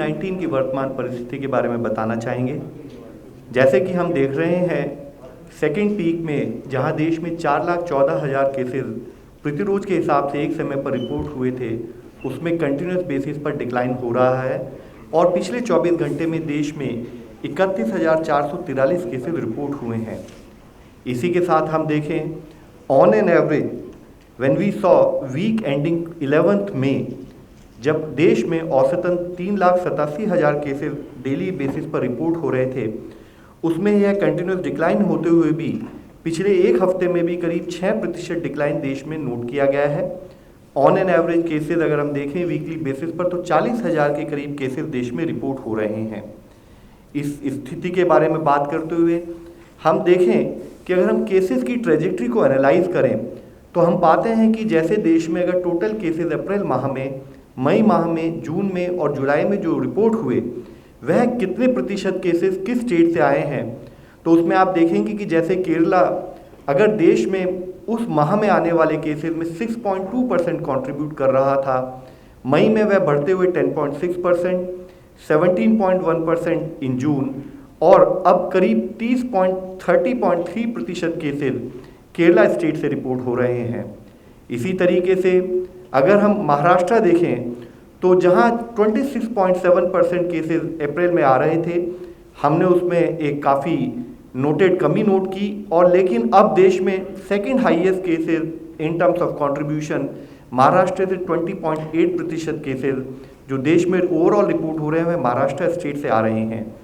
कोविड-19 की वर्तमान परिस्थिति के बारे में बताना चाहेंगे। जैसे कि हम देख रहे हैं, सेकेंड पीक में जहां देश में 4,14,000 केसेस प्रतिरोज के हिसाब से एक समय पर रिपोर्ट हुए थे, उसमें कंटिन्यूस बेसिस पर डिक्लाइन हो रहा है और पिछले 24 घंटे में देश में 31,443 केसेस रिपोर्ट हुए हैं। इसी के साथ हम देखें, on an average when we saw week ending 11th May, जब देश में औसतन 3,87,000 केसेस डेली बेसिस पर रिपोर्ट हो रहे थे, उसमें यह कंटिन्यूस डिक्लाइन होते हुए भी पिछले एक हफ्ते में भी करीब 6% डिक्लाइन देश में नोट किया गया है। ऑन एन एवरेज केसेस अगर हम देखें वीकली बेसिस पर, तो 40,000 के करीब केसेस देश में रिपोर्ट हो रहे हैं। इस स्थिति के बारे में बात करते हुए हम देखें कि अगर हम केसेस की ट्रेजेक्ट्री को एनालाइज करें तो हम पाते हैं कि जैसे देश में अगर टोटल केसेस अप्रैल माह में, मई माह में, जून में और जुलाई में जो रिपोर्ट हुए, वह कितने प्रतिशत केसेस किस स्टेट से आए हैं, तो उसमें आप देखेंगे कि जैसे केरला अगर देश में उस माह में आने वाले केसेस में 6.2% कंट्रीब्यूट कर रहा था, मई में वह बढ़ते हुए 10.6%, 17.1% इन जून और अब करीब 30.3% केसेस केरला स्टेट से रिपोर्ट हो रहे हैं। इसी तरीके से अगर हम महाराष्ट्र देखें तो जहां 26.7% केसेस अप्रैल में आ रहे थे, हमने उसमें एक काफ़ी नोटेड कमी नोट की और लेकिन अब देश में second highest cases in terms of contribution Maharashtra से 20.8% केसेस जो देश में ओवरऑल रिपोर्ट हो रहे हैं वह महाराष्ट्र स्टेट से आ रहे हैं।